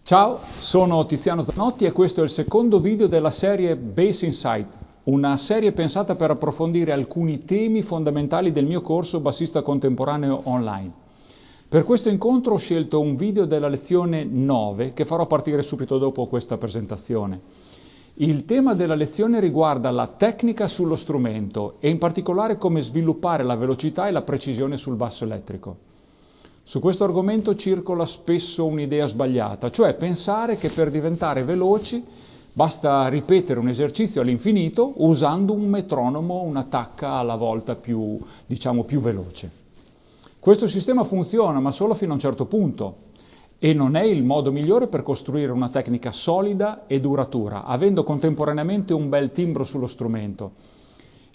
Ciao, sono Tiziano Zanotti e questo è il secondo video della serie Bass Insight, una serie pensata per approfondire alcuni temi fondamentali del mio corso Bassista Contemporaneo Online. Per questo incontro ho scelto un video della lezione 9 che farò partire subito dopo questa presentazione. Il tema della lezione riguarda la tecnica sullo strumento e in particolare come sviluppare la velocità e la precisione sul basso elettrico. Su questo argomento circola spesso un'idea sbagliata, cioè pensare che per diventare veloci basta ripetere un esercizio all'infinito usando un metronomo, una tacca alla volta più veloce. Questo sistema funziona, ma solo fino a un certo punto, e non è il modo migliore per costruire una tecnica solida e duratura, avendo contemporaneamente un bel timbro sullo strumento.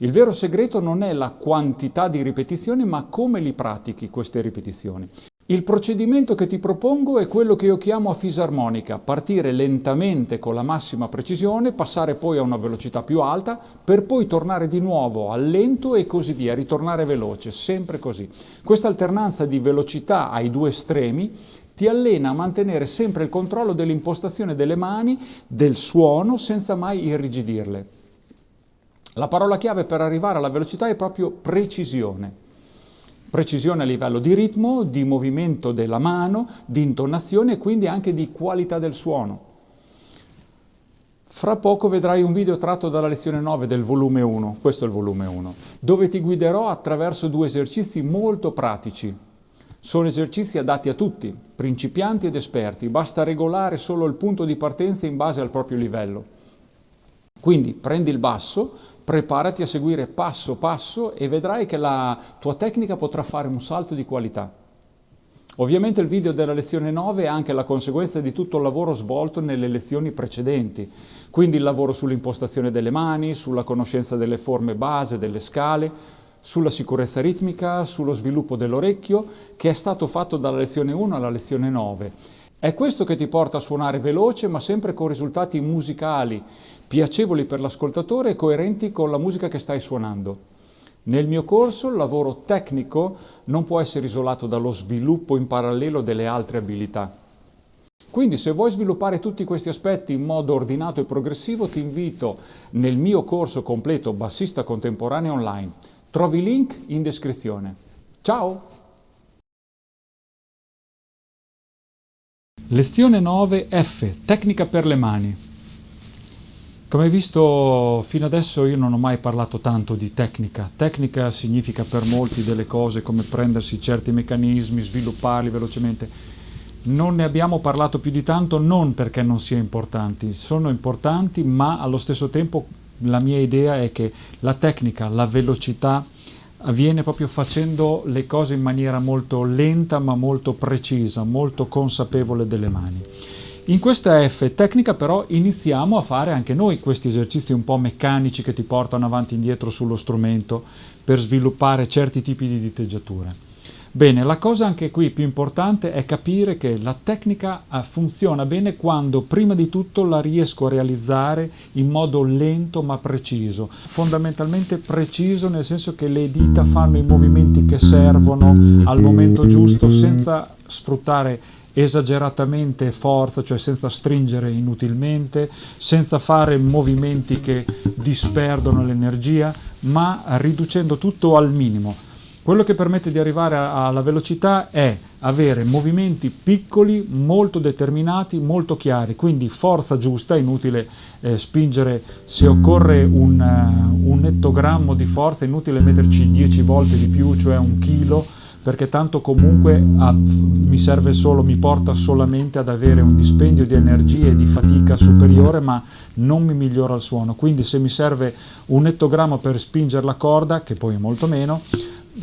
Il vero segreto non è la quantità di ripetizioni, ma come li pratichi queste ripetizioni. Il procedimento che ti propongo è quello che io chiamo a fisarmonica, partire lentamente con la massima precisione, passare poi a una velocità più alta, per poi tornare di nuovo al lento e così via, ritornare veloce, sempre così. Questa alternanza di velocità ai due estremi ti allena a mantenere sempre il controllo dell'impostazione delle mani, del suono, senza mai irrigidirle. La parola chiave per arrivare alla velocità è proprio precisione. Precisione a livello di ritmo, di movimento della mano, di intonazione e quindi anche di qualità del suono. Fra poco vedrai un video tratto dalla lezione 9 del volume 1, questo è il volume 1, dove ti guiderò attraverso due esercizi molto pratici. Sono esercizi adatti a tutti, principianti ed esperti, basta regolare solo il punto di partenza in base al proprio livello. Quindi prendi il basso, preparati a seguire passo passo e vedrai che la tua tecnica potrà fare un salto di qualità. Ovviamente il video della lezione 9 è anche la conseguenza di tutto il lavoro svolto nelle lezioni precedenti, quindi il lavoro sull'impostazione delle mani, sulla conoscenza delle forme base, delle scale, sulla sicurezza ritmica, sullo sviluppo dell'orecchio, che è stato fatto dalla lezione 1 alla lezione 9. È questo che ti porta a suonare veloce, ma sempre con risultati musicali, piacevoli per l'ascoltatore e coerenti con la musica che stai suonando. Nel mio corso il lavoro tecnico non può essere isolato dallo sviluppo in parallelo delle altre abilità. Quindi se vuoi sviluppare tutti questi aspetti in modo ordinato e progressivo, ti invito nel mio corso completo Bassista Contemporaneo Online. Trovi il link in descrizione. Ciao! Lezione 9 F, tecnica per le mani. Come hai visto fino adesso io non ho mai parlato tanto di tecnica. Tecnica significa per molti delle cose come prendersi certi meccanismi, svilupparli velocemente. Non ne abbiamo parlato più di tanto non perché non siano importanti, sono importanti, ma allo stesso tempo la mia idea è che la tecnica, la velocità avviene proprio facendo le cose in maniera molto lenta ma molto precisa, molto consapevole delle mani. In questa F tecnica però iniziamo a fare anche noi questi esercizi un po' meccanici che ti portano avanti e indietro sullo strumento per sviluppare certi tipi di diteggiature. Bene, la cosa anche qui più importante è capire che la tecnica funziona bene quando prima di tutto la riesco a realizzare in modo lento ma preciso. Fondamentalmente preciso nel senso che le dita fanno i movimenti che servono al momento giusto senza sfruttare esageratamente forza, cioè senza stringere inutilmente, senza fare movimenti che disperdono l'energia, ma riducendo tutto al minimo. Quello che permette di arrivare alla velocità è avere movimenti piccoli, molto determinati, molto chiari, quindi forza giusta, è inutile spingere, se occorre un ettogrammo di forza, è inutile metterci 10 volte di più, cioè 1 chilo, perché tanto comunque mi porta solamente ad avere un dispendio di energia e di fatica superiore, ma non mi migliora il suono. Quindi se mi serve un ettogrammo per spingere la corda, che poi è molto meno,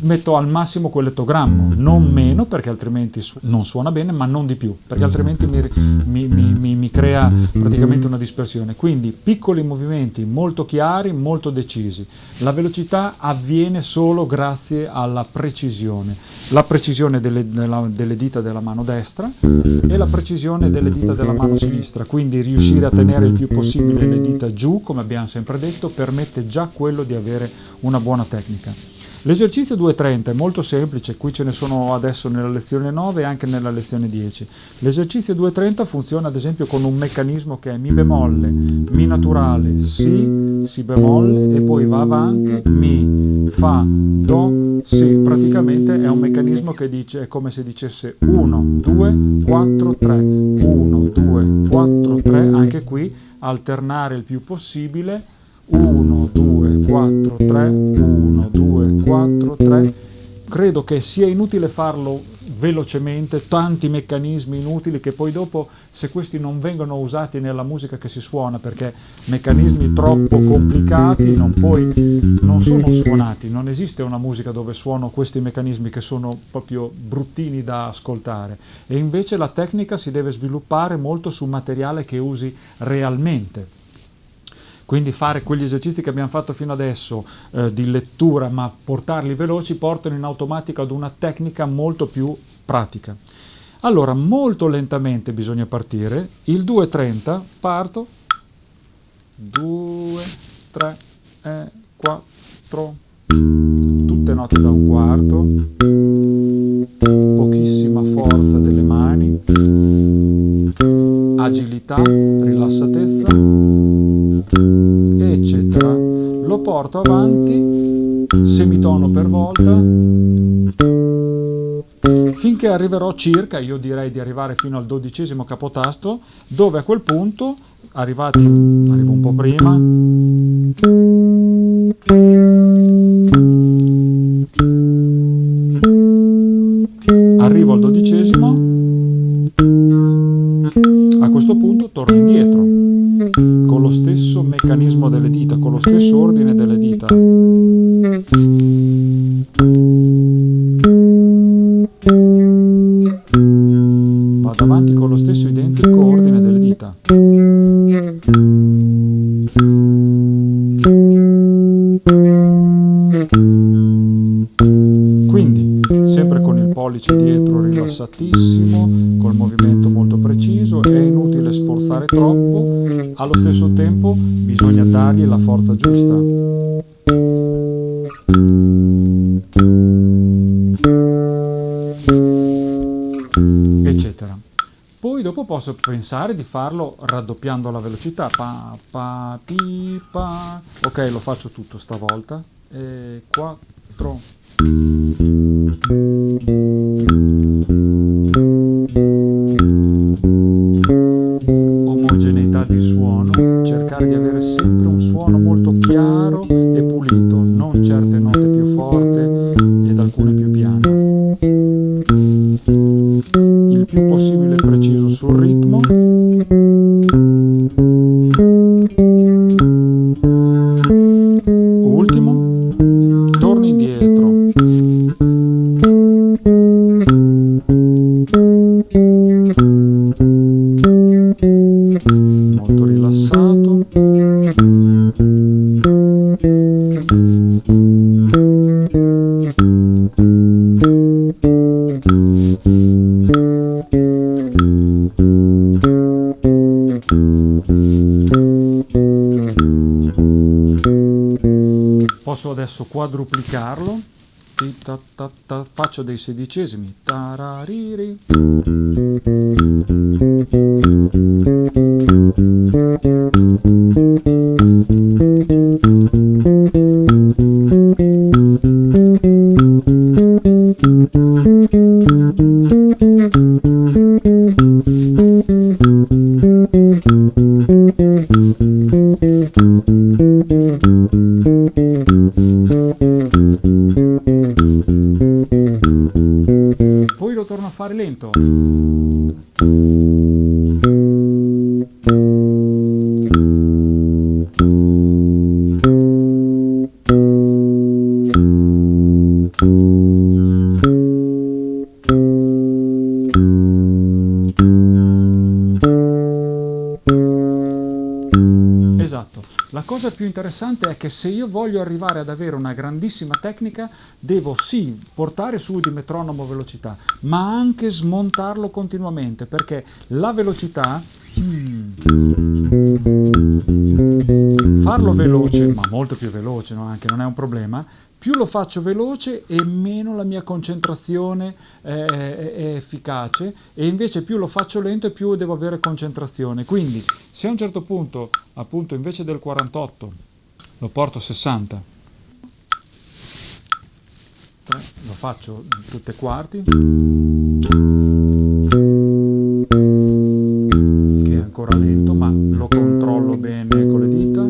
metto al massimo quell'ettogrammo, non meno perché altrimenti non suona bene, ma non di più, perché altrimenti mi crea praticamente una dispersione. Quindi piccoli movimenti molto chiari, molto decisi. La velocità avviene solo grazie alla precisione. La precisione delle dita della mano destra e la precisione delle dita della mano sinistra, quindi riuscire a tenere il più possibile le dita giù, come abbiamo sempre detto, permette già quello di avere una buona tecnica. L'esercizio 230 è molto semplice, qui ce ne sono adesso nella lezione 9 e anche nella lezione 10. L'esercizio 230 funziona ad esempio con un meccanismo che è Mi bemolle, Mi naturale, Si bemolle e poi va avanti, Mi, Fa, Do, Si. Praticamente è un meccanismo che dice, è come se dicesse 1, 2, 4, 3, 1, 2, 4, 3, anche qui alternare il più possibile, 1, 2, 4, 3, 1, 2, 4, 3. Credo che sia inutile farlo velocemente, tanti meccanismi inutili che poi dopo, se questi non vengono usati nella musica che si suona, perché meccanismi troppo complicati non sono suonati, non esiste una musica dove suono questi meccanismi che sono proprio bruttini da ascoltare, e invece la tecnica si deve sviluppare molto su materiale che usi realmente. Quindi fare quegli esercizi che abbiamo fatto fino adesso di lettura, ma portarli veloci, portano in automatico ad una tecnica molto più pratica. Allora, molto lentamente bisogna partire. Il 2.30, parto, 2, 3, 4, tutte note da un quarto, pochissima forza delle mani, agilità, rilassatezza, eccetera. Lo porto avanti, semitono per volta, finché arriverò circa, io direi di arrivare fino al 12° capotasto, dove a quel punto, arrivo un po' prima, arrivo al 12°, a questo punto torno indietro, con lo stesso meccanismo delle dita, con lo stesso ordine delle dita. Vado avanti con lo stesso identico ordine delle dita. Quindi, sempre con il pollice dietro rilassatissimo, col movimento molto preciso, è inutile sforzare troppo, allo stesso tempo bisogna dargli la forza giusta. Eccetera. Poi dopo posso pensare di farlo raddoppiando la velocità. Pa, pa, pi, pa. Ok, lo faccio tutto stavolta. 4. Omogeneità di suono, cercare di avere sempre un suono molto chiaro e pulito, non certe note più forti ed alcune più piane. Il più possibile preciso sul ritmo. Ultimo, torno indietro. Molto rilassato. Posso adesso quadruplicarlo. Faccio dei sedicesimi. Tarariri. Poi lo torno a fare lento. Esatto. La cosa più interessante è che se io voglio arrivare ad avere una grandissima tecnica, devo sì portare su di metronomo velocità, ma anche smontarlo continuamente, perché la velocità, farlo veloce, ma molto più veloce, no? Anche non è un problema, più lo faccio veloce e meno la mia concentrazione è efficace, e invece più lo faccio lento e più devo avere concentrazione. Quindi se a un certo punto, appunto, invece del 48 lo porto a 60, lo faccio in tutte quarti, che è ancora lento, ma lo controllo bene con le dita.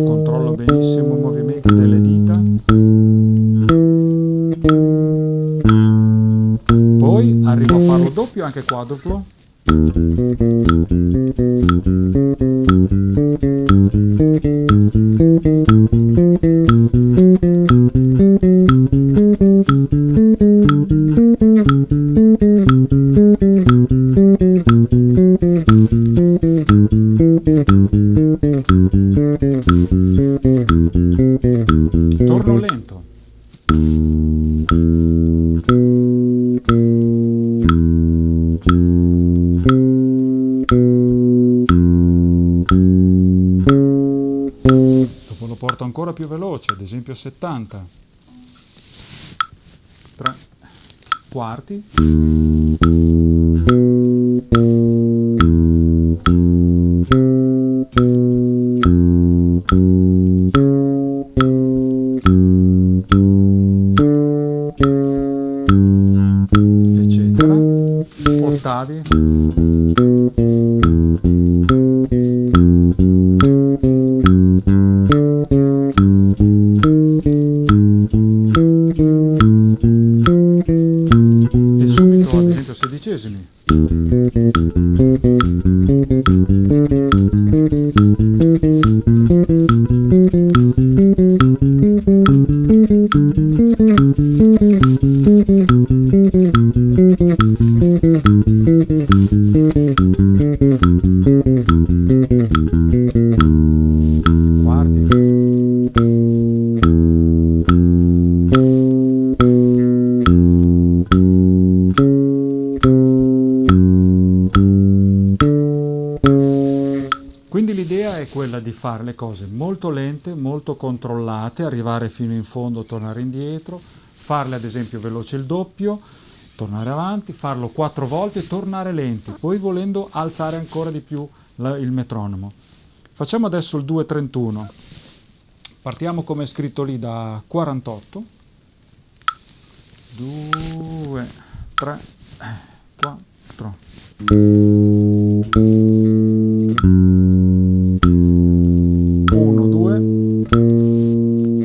Controllo benissimo i movimenti delle dita. Poi arrivo a farlo doppio, anche quadruplo. Torno lento. Dopo lo porto ancora più veloce, ad esempio 70. 3 quarti. Eccetera. Ottavi. E subito, ad esempio, sedicesimi. Quarti. Quindi l'idea è quella di fare le cose molto lente, molto controllate, arrivare fino in fondo, tornare indietro, farle ad esempio veloce il doppio, tornare avanti, farlo 4 volte e tornare lenti, poi volendo alzare ancora di più il metronomo. Facciamo adesso il 2:31. Partiamo come è scritto lì da 48. 2, 3, 4. 1, 2,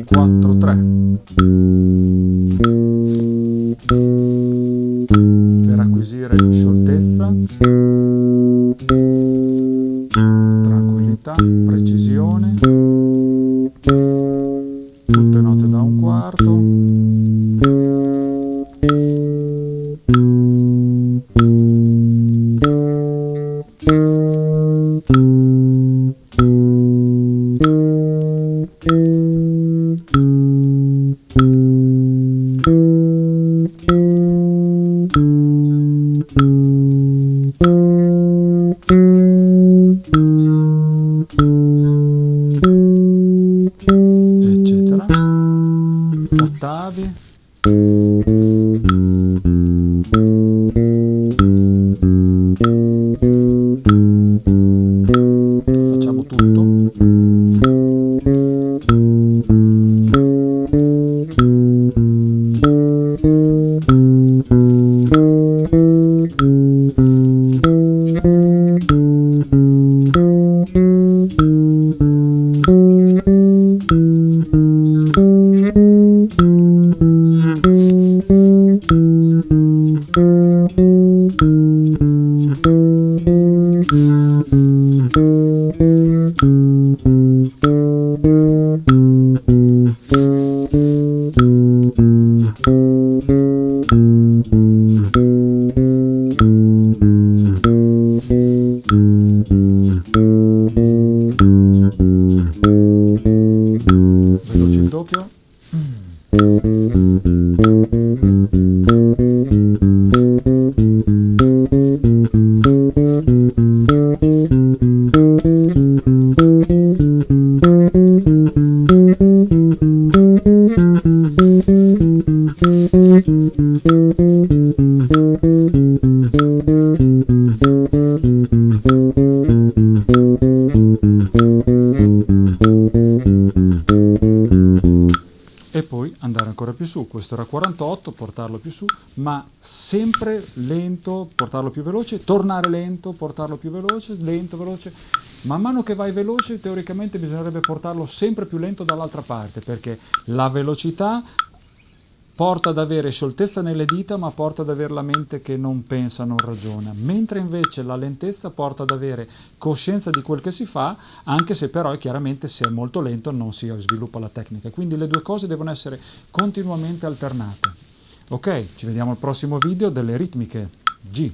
4, 3. Per acquisire scioltezza, tranquillità, precisione, tutte note da un quarto. Eccetera. Ottavi. Facciamo tutto. Veloce il doppio. su, questo era 48, portarlo più su, ma sempre lento, portarlo più veloce, tornare lento, portarlo più veloce, lento, veloce. Man mano che vai veloce, teoricamente bisognerebbe portarlo sempre più lento dall'altra parte, perché la velocità porta ad avere scioltezza nelle dita, ma porta ad avere la mente che non pensa, non ragiona, mentre invece la lentezza porta ad avere coscienza di quel che si fa, anche se però chiaramente se è molto lento non si sviluppa la tecnica. Quindi le due cose devono essere continuamente alternate. Ok, ci vediamo al prossimo video delle ritmiche G.